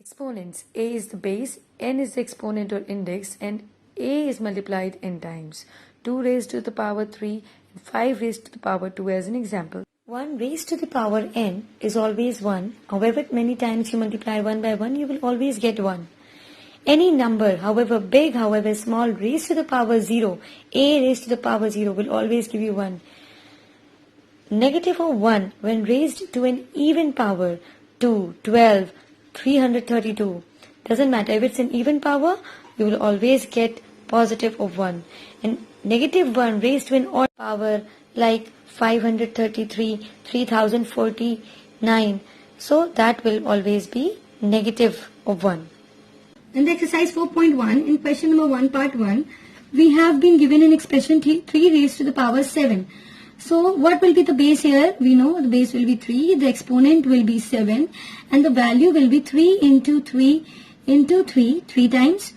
Exponents. A is the base, n is the exponent or index, and a is multiplied n times. 2 raised to the power 3 and 5 raised to the power 2 as an example. 1 raised to the power n is always 1. However many times you multiply 1 by 1, you will always get 1. Any number, however big, however small, raised to the power 0, a raised to the power 0 will always give you 1. Negative of 1 when raised to an even power, 2, 12, 332. Doesn't matter if it's an even power, you will always get positive of 1. And negative 1 raised to an odd power like 533, 3049. So that will always be negative of 1. In the exercise 4.1, in question number 1, part 1, we have been given an expression 3 raised to the power 7. So what will be the base here? We know the base will be 3, the exponent will be 7, and the value will be 3 into 3 into 3, 3 times,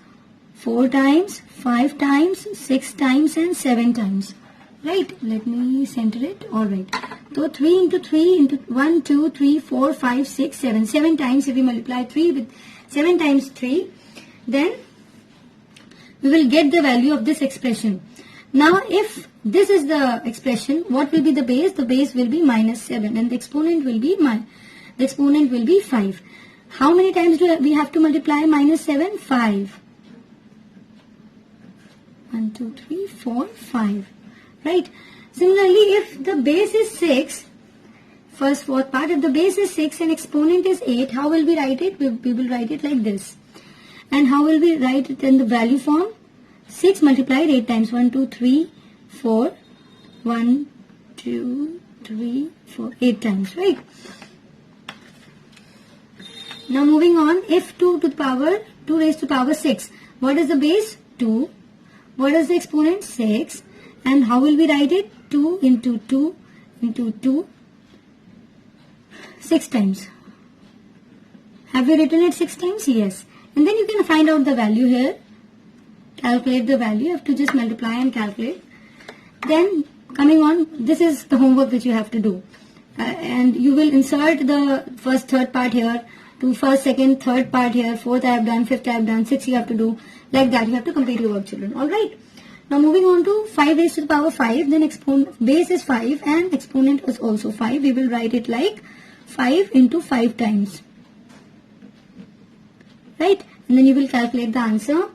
4 times, 5 times, 6 times and 7 times. Right, let me center it. Alright. So 3 into 3 into 1, 2, 3, 4, 5, 6, 7. 7 times, if we multiply 3 with 7 times 3, then we will get the value of this expression. Now if this is the expression, what will be the base? The base will be minus 7 and the exponent will be 5. How many times do we have to multiply minus 7? 5. 1, 2, 3, 4, 5. Right. Similarly, if the base is 6, fourth part, if the base is 6 and exponent is 8, how will we write it? We will write it like this. And how will we write it in the value form? 6 multiplied 8 times. 1, 2, 3, 4. 1, 2, 3, 4. 8 times, right? Now moving on, if 2 raised to the power 6. What is the base? 2. What is the exponent? 6. And how will we write it? 2 into 2 into 2. 6 times. Have you written it 6 times? Yes. And then you can find out the value here. Calculate the value. You have to just multiply and calculate. Then coming on, this is the homework which you have to do. And you will insert the first, third part here. To first, second, third part here. Fourth I have done, fifth I have done, sixth you have to do. Like that you have to complete your work, children. Alright. Now moving on to 5 raised to the power 5. Then base is 5 and exponent is also 5. We will write it like 5 into 5 times. Right? And then you will calculate the answer.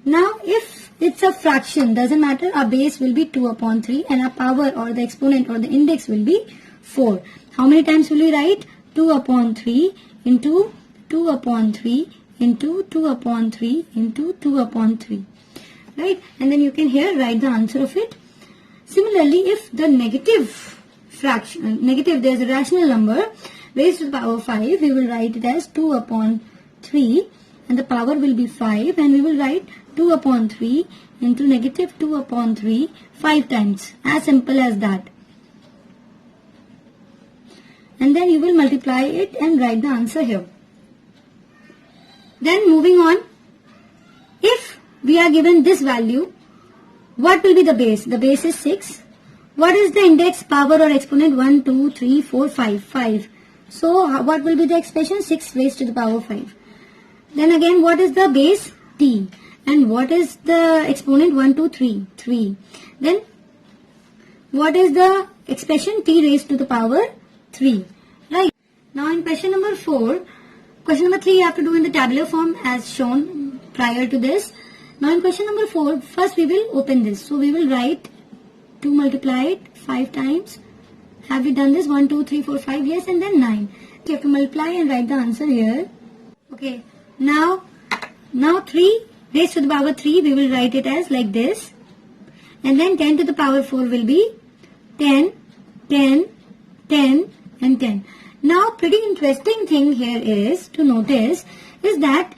Now if it's a fraction, doesn't matter, our base will be 2 upon 3 and our power or the exponent or the index will be 4. How many times will we write? 2 upon 3 into 2 upon 3 into 2 upon 3 into 2 upon 3. Right? And then you can here write the answer of it. Similarly, if the negative fraction, there's a rational number raised to the power 5, we will write it as 2 upon 3 and the power will be 5 and we will write 2 upon 3 into negative 2 upon 3 5 times. As simple as that. And then you will multiply it and write the answer here. Then moving on, if we are given this value, what will be the base? The base is 6. What is the index, power or exponent? 1, 2, 3, 4, 5. 5. So what will be the expression? 6 raised to the power 5. Then again, what is the base? T. And what is the exponent? 1, 2, 3. 3. Then what is the expression? T raised to the power 3. Right. Now in question number 4, question number 3 you have to do in the tabular form as shown prior to this. Now in question number 4, first we will open this. So we will write 2 multiplied 5 times. Have we done this? 1, 2, 3, 4, 5. Yes, and then 9. You have to multiply and write the answer here. Okay. Now 3 raised to the power 3, we will write it as like this. And then 10 to the power 4 will be 10, 10, 10 and 10. Now pretty interesting thing here is to notice is that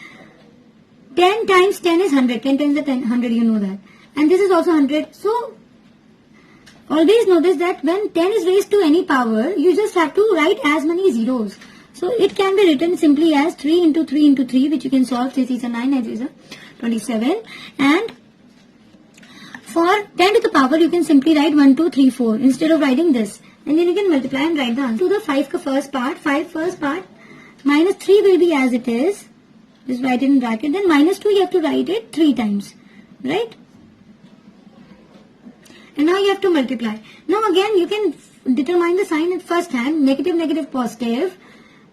10 times 10 is 100. 10 times 10 100, you know that. And this is also 100. So always notice that when 10 is raised to any power, you just have to write as many zeros. So it can be written simply as 3 into 3 into 3, which you can solve. 3 is a 9, 9 is a 27. And for 10 to the power, you can simply write 1, 2, 3, 4 instead of writing this. And then you can multiply and write the answer. To the 5 first part, Minus 3 will be as it is. Just write it in bracket. Then minus 2 you have to write it 3 times. Right? And now you have to multiply. Now again you can determine the sign at first hand. Negative, negative, positive.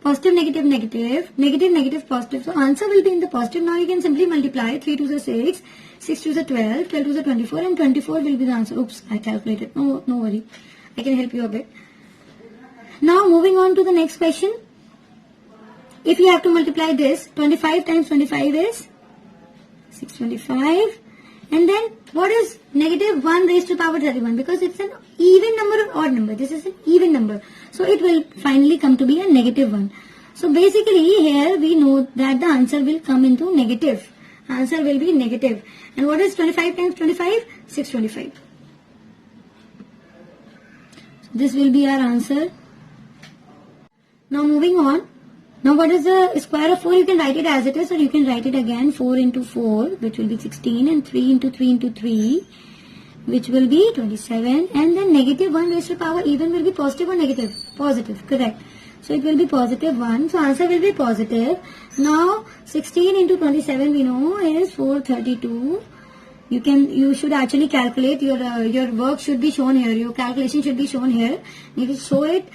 Positive, negative, negative. Negative, negative, positive. So answer will be in the positive. Now you can simply multiply. 3 2s are 6. 6 2s are 12. 12 2s are 24. And 24 will be the answer. Oops, I calculated. No worry. I can help you a bit. Now moving on to the next question. If you have to multiply this, 25 times 25 is 625. And then what is negative 1 raised to the power 31? Because it's an even number or odd number. This is an even number. So it will finally come to be a negative 1. So basically here we know that the answer will come into negative. Answer will be negative. And what is 25 times 25? 625. So this will be our answer. Now moving on. Now what is the square of 4? You can write it as it is, or you can write it again. 4 into 4, which will be 16, and 3 into 3 into 3, which will be 27. And then negative 1 raised to the power even will be positive or negative? Positive, correct. So it will be positive 1. So answer will be positive. Now 16 into 27 we know is 432. You should actually calculate. Your work should be shown here. Your calculation should be shown here. You will show it.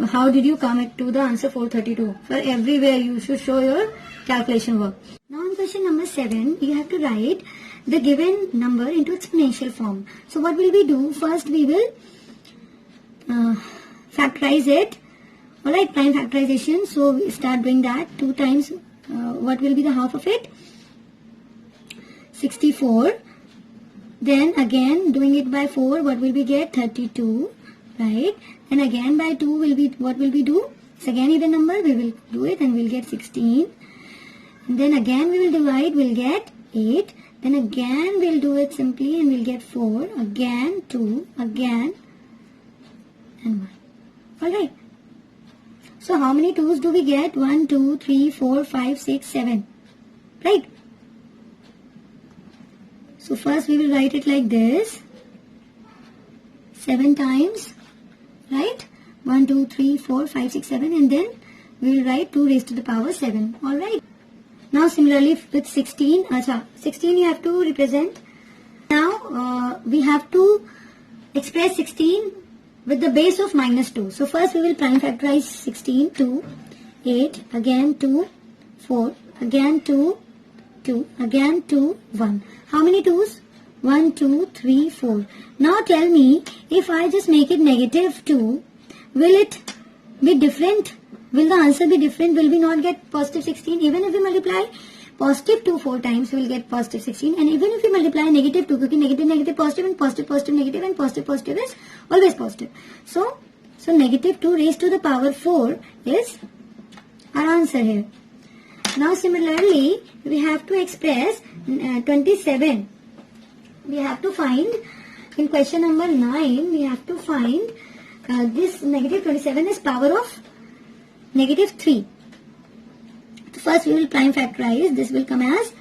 How did you come to the answer 432? For everywhere you should show your calculation work. Now in question number 7, you have to write the given number into exponential form. So what will we do? First we will factorize it. Alright, prime factorization. So we start doing that. 2 times, what will be the half of it? 64. Then again doing it by 4, what will we get? 32. Right? And again by 2 will be, what will we do? It's again even number, we will do it and we'll get 16. And then again we will divide, we'll get 8. Then again we'll do it simply and we'll get 4. Again 2, again and 1. Alright. So how many 2's do we get? 1, 2, 3, 4, 5, 6, 7. Right? So first we will write it like this. 7 times. Right? 1, 2, 3, 4, 5, 6, 7, and then we will write 2 raised to the power 7. Alright. Now similarly with 16, 16 you have to represent. Now we have to express 16 with the base of minus 2. So first we will prime factorize 16, 2, 8, again 2, 4, again 2, 2, again 2, 1. How many 2's? 1, 2, 3, 4. Now tell me, if I just make it negative 2, will it be different? Will the answer be different? Will we not get positive 16? Even if we multiply positive 2 4 times, we will get positive 16. And even if we multiply negative 2, because negative, negative, positive, and positive, positive, negative, and positive, positive is always positive. So negative 2 raised to the power 4 is our answer here. Now similarly, we have to express 27. We have to find, in question number 9, we have to find this negative 27 is power of negative 3. So first we will prime factorize. This will come as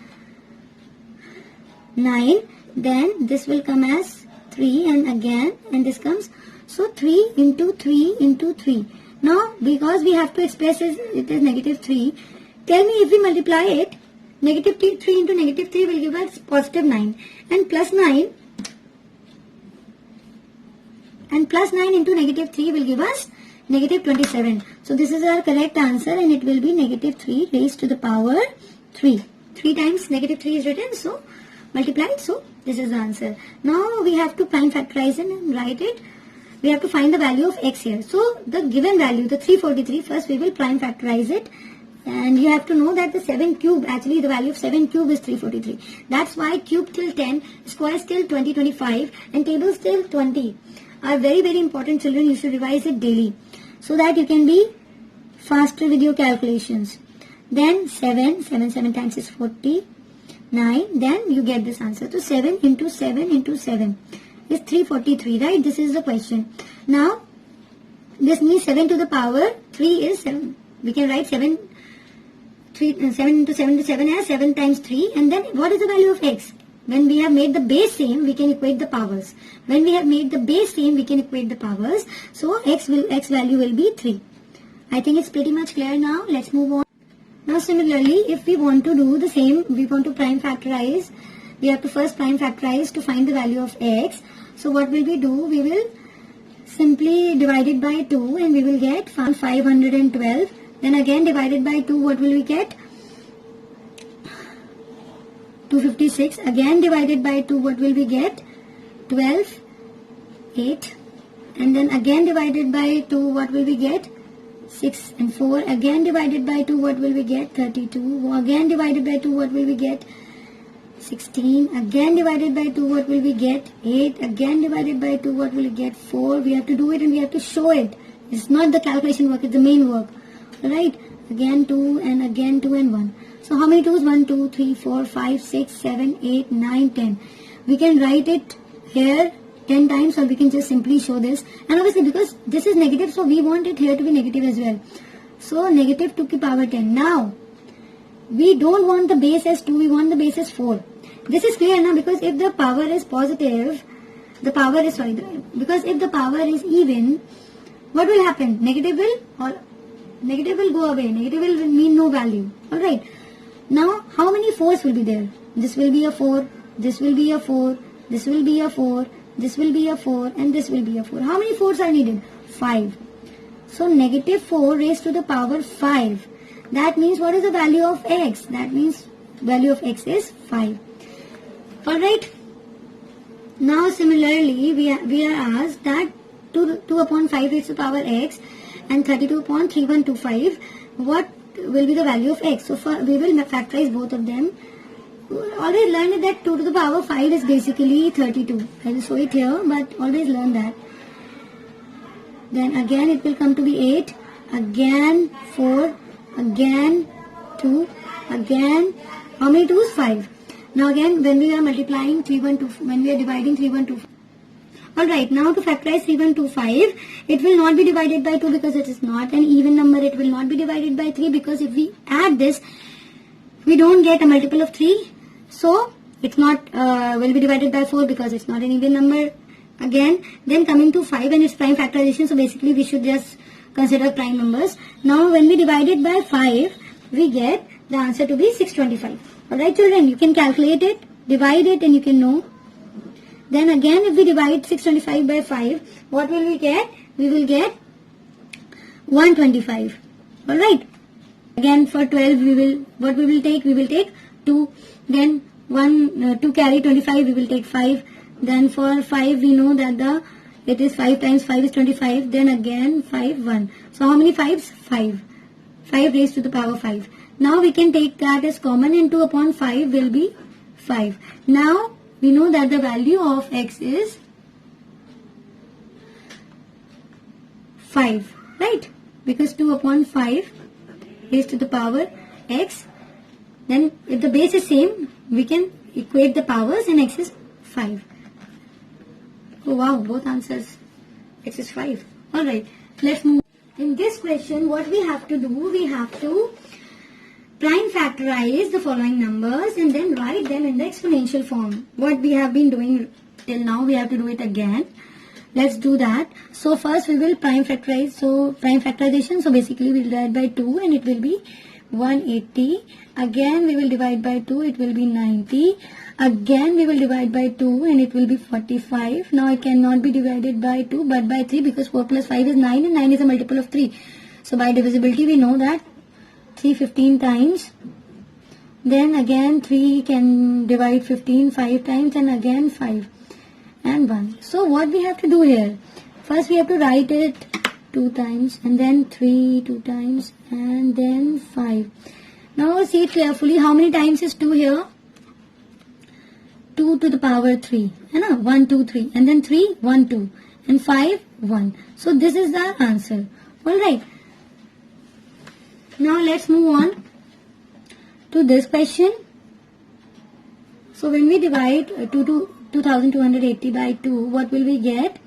9. Then this will come as 3 and again, and this comes. So 3 into 3 into 3. Now because we have to express it as negative 3, tell me if we multiply it, negative 3 into negative 3 will give us positive 9. And plus 9 into negative 3 will give us negative 27. So this is our correct answer, and it will be negative 3 raised to the power 3. 3 times negative 3 is written, so multiplied. So this is the answer. Now we have to prime factorize it and write it. We have to find the value of x here. So the given value, the 343, first we will prime factorize it. And you have to know that the 7 cube, actually the value of 7 cube is 343. That's why cube till 10, square till 20, 25, and tables till 20 are very, very important, children. You should revise it daily so that you can be faster with your calculations. Then 7 times is 40, 9, then you get this answer. So 7 into 7 into 7 is 343, right? This is the question. Now, this means 7 to the power 3 is 7. We can write 7 into 7 into 7 as 7 times 3, and then what is the value of x? When we have made the base same, we can equate the powers. When we have made the base same, we can equate the powers. So x value will be 3. I think it's pretty much clear now. Let's move on. Now similarly, if we want to do the same, we want to prime factorize, we have to first prime factorize to find the value of x. So what will we do? We will simply divide it by 2 and we will get 512. Then again divided by 2, what will we get? 256. Again divided by 2, what will we get? 12, 8. And then again divided by 2, what will we get? 6 and 4. Again divided by 2, what will we get? 32. Again divided by 2, what will we get? 16. Again divided by 2, what will we get? 8. Again divided by 2, what will we get? 4. We have to do it and we have to show it. It's not the calculation work, it's the main work. Alright. Again 2 and again 2 and 1. So how many 2's? 1, 2, 3, 4, 5, 6, 7, 8, 9, 10. We can write it here 10 times, or we can just simply show this. And obviously because this is negative, so we want it here to be negative as well. So negative 2 to the power 10. Now, we don't want the base as 2, we want the base as 4. This is clear now, because if the power is positive, because if the power is even, what will happen? Negative will go away. Negative will mean no value. Alright. Now, how many 4's will be there? This will be a 4, this will be a 4, this will be a 4, this will be a 4, and this will be a 4. How many 4's are needed? 5. So, negative 4 raised to the power 5. That means what is the value of x? That means value of x is 5. Alright. Now, similarly, we are asked that 2 upon 5 raised to the power x and 32 upon 3125. What will be the value of x? So, we will factorize both of them. Always learn that 2 to the power 5 is basically 32. I will show it here, but always learn that. Then again it will come to be 8, again 4, again 2, again, how many 2's? 5. Now again when we are multiplying 3125, when we are dividing 3125. Alright, now to factorize 3125, it will not be divided by 2 because it is not an even number. It will not be divided by 3 because if we add this, we don't get a multiple of 3. So, it's not, will be divided by 4 because it's not an even number again. Then coming to 5 and its prime factorization. So, basically we should just consider prime numbers. Now, when we divide it by 5, we get the answer to be 625. Alright children, you can calculate it, divide it and you can know. Then again if we divide 625 by 5, what will we get? We will get 125. Alright. Again for 12 we will take 2. Then 2 carry 25, we will take 5. Then for 5 we know that it is 5 times 5 is 25. Then again 5, 1. So how many 5's? 5. 5 raised to the power 5. Now we can take that as common and 2 upon 5 will be 5. Now we know that the value of x is 5. Right? Because 2 upon 5 raised to the power x. Then if the base is same, we can equate the powers and x is 5. Oh wow, both answers. X is 5. Alright, let's move. In this question, what we have to do, we have to prime factorize the following numbers and then write them in the exponential form. What we have been doing till now, we have to do it again. Let's do that. So first we will prime factorize. So prime factorization. So basically we will divide by 2 and it will be 180. Again we will divide by 2. It will be 90. Again we will divide by 2 and it will be 45. Now it cannot be divided by 2 but by 3 because 4 plus 5 is 9 and 9 is a multiple of 3. So by divisibility we know that 3 15 times. Then again 3 can divide 15 5 times and again 5. And 1. So what we have to do here? First we have to write it 2 times and then 3 2 times and then 5. Now see it carefully. How many times is 2 here? 2 to the power 3. 1 2 3 and then 3 1 2 and 5 1. So this is the answer. Alright. Now let's move on to this question. So when we divide 2280 by 2, what will we get?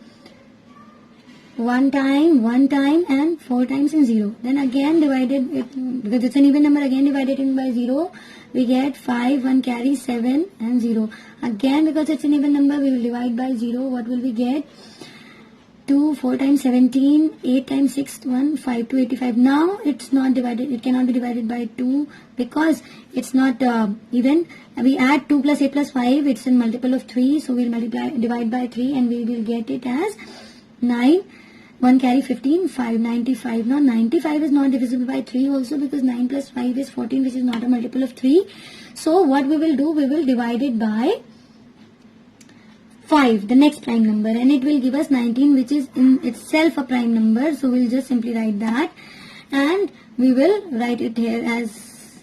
1 time and 4 times and 0. Then again divided it, because it's an even number, again divided it by 0. We get 5, 1 carry 7 and 0. Again because it's an even number, we will divide by 0. What will we get? 2, 4 times 17, 8 times 6, 1, 5 to 85. Now it's not divided, it cannot be divided by 2 because it's not even. We add 2 plus 8 plus 5, it's a multiple of 3, so we'll divide by 3 and we will get it as 9. 1 carry 15, 5, 95. Now 95 is not divisible by 3 also because 9 plus 5 is 14, which is not a multiple of 3. So what we will do, we will divide it by 5, the next prime number, and it will give us 19, which is in itself a prime number. So we'll just simply write that, and we will write it here as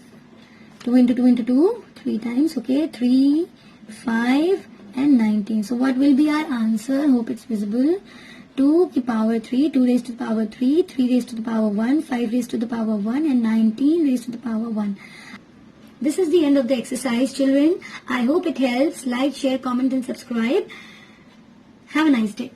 2 into 2 into 2, 3 times, okay, 3, 5 and 19. So what will be our answer? Hope it's visible. 2 to the power 3, 2 raised to the power 3, 3 raised to the power 1, 5 raised to the power 1 and 19 raised to the power 1. This is the end of the exercise, children. I hope it helps. Like, share, comment and subscribe. Have a nice day.